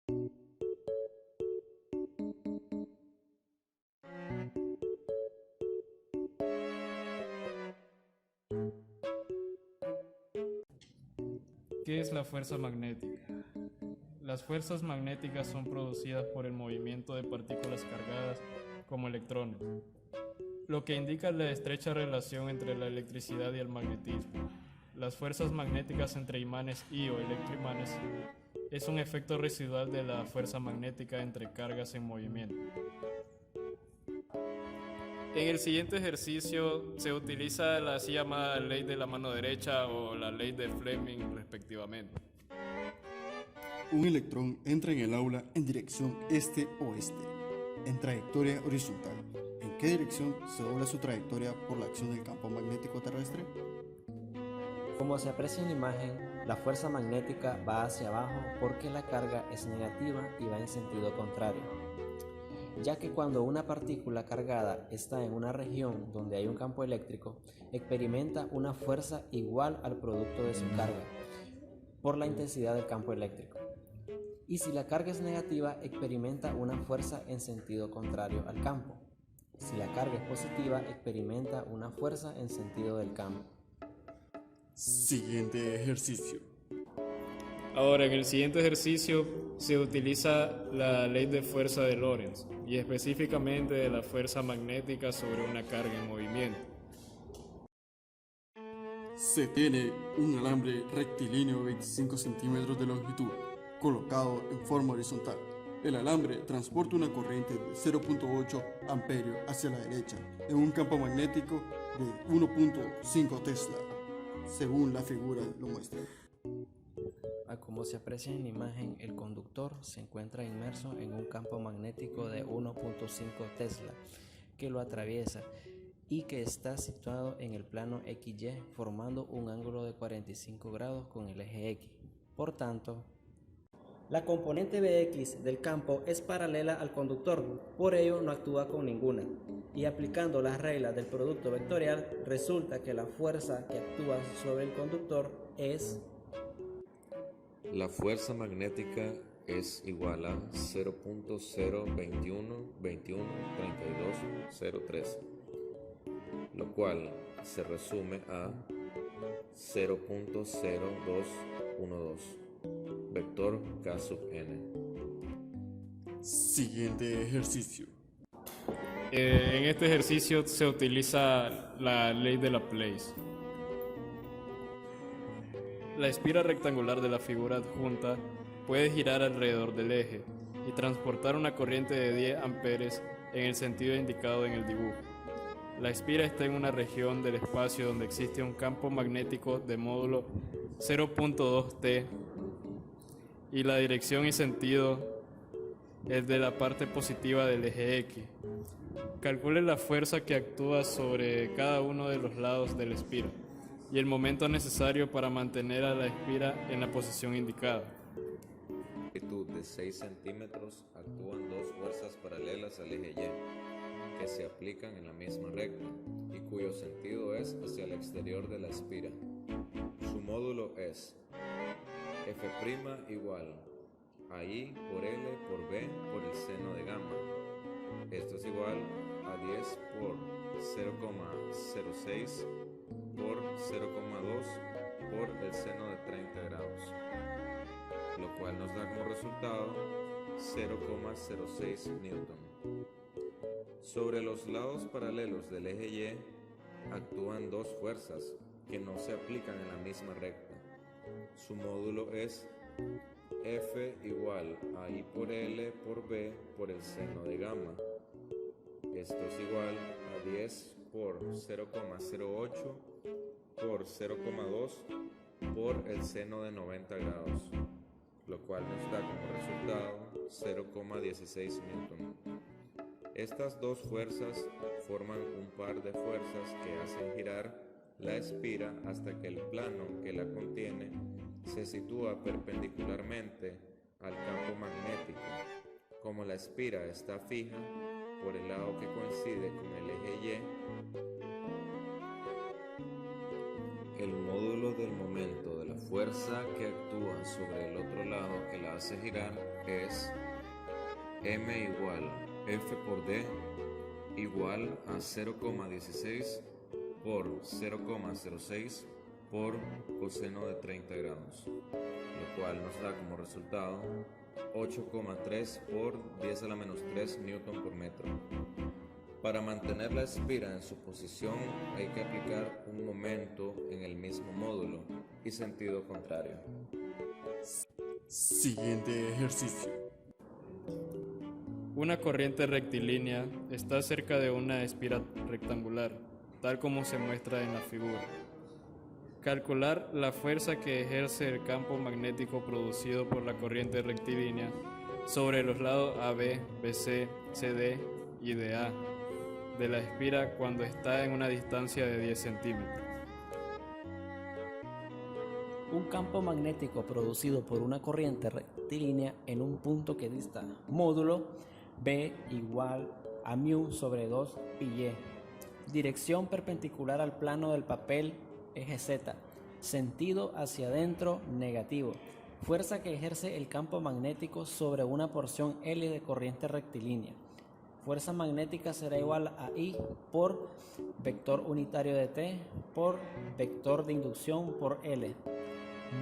¿Qué es la fuerza magnética? Las fuerzas magnéticas son producidas por el movimiento de partículas cargadas como electrones, lo que indica la estrecha relación entre la electricidad y el magnetismo. Las fuerzas magnéticas entre imanes y o electroimanes es un efecto residual de la fuerza magnética entre cargas en movimiento. En el siguiente ejercicio se utiliza la así llamada ley de la mano derecha o la ley de Fleming respectivamente. Un electrón entra en el aula en dirección este-oeste, en trayectoria horizontal. ¿En qué dirección se dobla su trayectoria por la acción del campo magnético terrestre? Como se aprecia en la imagen, la fuerza magnética va hacia abajo porque la carga es negativa y va en sentido contrario, ya que cuando una partícula cargada está en una región donde hay un campo eléctrico, experimenta una fuerza igual al producto de su carga por la intensidad del campo eléctrico. Y si la carga es negativa, experimenta una fuerza en sentido contrario al campo. Si la carga es positiva, experimenta una fuerza en sentido del campo. Siguiente ejercicio. Ahora, en el siguiente ejercicio se utiliza la ley de fuerza de Lorentz y específicamente de la fuerza magnética sobre una carga en movimiento. Se tiene un alambre rectilíneo de 25 centímetros de longitud, colocado en forma horizontal. El alambre transporta una corriente de 0.8 amperios hacia la derecha en un campo magnético de 1.5 Tesla, según la figura lo muestra. Como se aprecia en la imagen, el conductor se encuentra inmerso en un campo magnético de 1.5 Tesla que lo atraviesa y que está situado en el plano XY formando un ángulo de 45 grados con el eje X. Por tanto, la componente Bx del campo es paralela al conductor, por ello no actúa con ninguna. Y aplicando las reglas del producto vectorial, resulta que la fuerza que actúa sobre el conductor es... La fuerza magnética es igual a 0.021213203, lo cual se resume a 0.0212, vector K sub n. Siguiente ejercicio. En este ejercicio se utiliza la ley de Laplace. La espira rectangular de la figura adjunta puede girar alrededor del eje y transportar una corriente de 10 amperes en el sentido indicado en el dibujo. La espira está en una región del espacio donde existe un campo magnético de módulo 0.2 T y la dirección y sentido es de la parte positiva del eje X. Calcule la fuerza que actúa sobre cada uno de los lados de la espira y el momento necesario para mantener a la espira en la posición indicada. Longitud de 6 centímetros actúan dos fuerzas paralelas al eje Y que se aplican en la misma recta y cuyo sentido es hacia el exterior de la espira. Su módulo es F' igual a I por L por B por el seno de gamma. Esto es igual a 10 por 0,06 por 0,2 por el seno de 30 grados, lo cual nos da como resultado 0,06 Newton. Sobre los lados paralelos del eje Y actúan dos fuerzas que no se aplican en la misma recta. Su módulo es F igual a I por L por B por el seno de gamma. Esto es igual a 10 por 0,08 por 0,2 por el seno de 90 grados, lo cual nos da como resultado 0,16 Newton. Estas dos fuerzas forman un par de fuerzas que hacen girar la espira hasta que el plano que la contiene se sitúa perpendicularmente al campo magnético. Como la espira está fija por el lado que coincide con el eje Y, el módulo del momento de la fuerza que actúa sobre el otro lado que la hace girar es M igual F por D igual a 0,16 por 0,06 por coseno de 30 grados, lo cual nos da como resultado 8,3 por 10 a la menos 3 newton por metro. Para mantener la espira en su posición hay que aplicar un momento en el mismo módulo y sentido contrario. Siguiente ejercicio. Una corriente rectilínea está cerca de una espira rectangular, tal como se muestra en la figura. Calcular la fuerza que ejerce el campo magnético producido por la corriente rectilínea sobre los lados AB, BC, CD y DA de la espira cuando está en una distancia de 10 centímetros. Un campo magnético producido por una corriente rectilínea en un punto que dista módulo B igual a μ sobre 2 pi. Dirección perpendicular al plano del papel, eje Z. Sentido hacia adentro, negativo. Fuerza que ejerce el campo magnético sobre una porción L de corriente rectilínea. Fuerza magnética será igual a I por vector unitario de T por vector de inducción por L.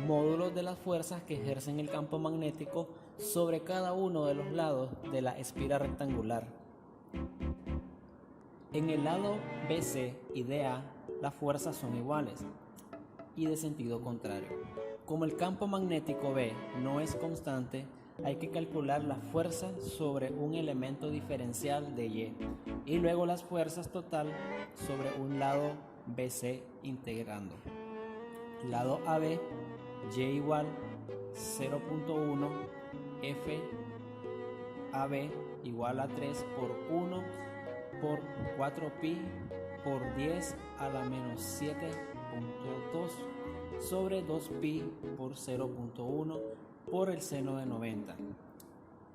Módulos de las fuerzas que ejercen el campo magnético sobre cada uno de los lados de la espira rectangular. En el lado BC y DA las fuerzas son iguales y de sentido contrario. Como el campo magnético B no es constante, hay que calcular la fuerza sobre un elemento diferencial de Y y luego las fuerzas total sobre un lado BC integrando. Lado AB, Y igual 0.1 F AB igual a 3 por 1 por 4 pi por 10 a la menos 7.2 sobre 2 pi por 0.1 por el seno de 90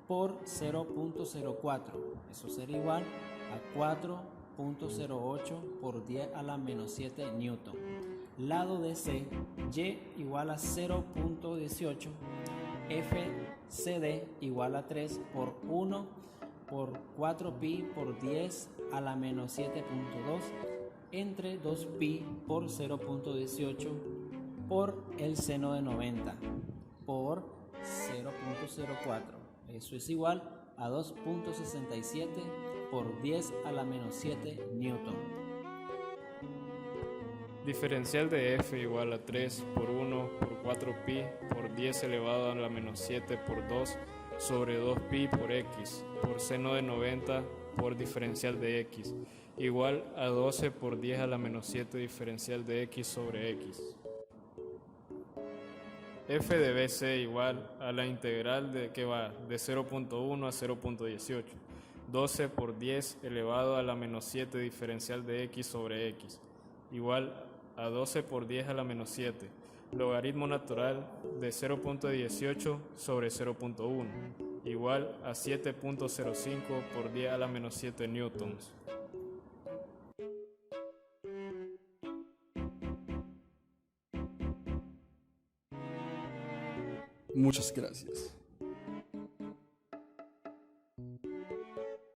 por 0.04, eso será igual a 4.08 por 10 a la menos 7 newton. Lado DC, Y igual a 0.18, FCD igual a 3 por 1 por 4 pi por 10 a la menos 7.2 entre 2 pi por 0.18 por el seno de 90 por 0.04. Eso es igual a 2.67 por 10 a la menos 7 newton. Diferencial de F igual a 3 por 1 por 4 pi por 10 elevado a la menos 7 por 2 sobre 2 pi por x por seno de 90 por diferencial de x igual a 12 por 10 a la menos 7 diferencial de x sobre x. F de BC igual a la integral de que va de 0.1 a 0.18. 12 por 10 elevado a la menos 7 diferencial de x sobre x igual a 12 por 10 a la menos 7. Logaritmo natural de 0.18 sobre 0.1 igual a 7.05 por 10 a la menos 7 newtons. Muchas gracias.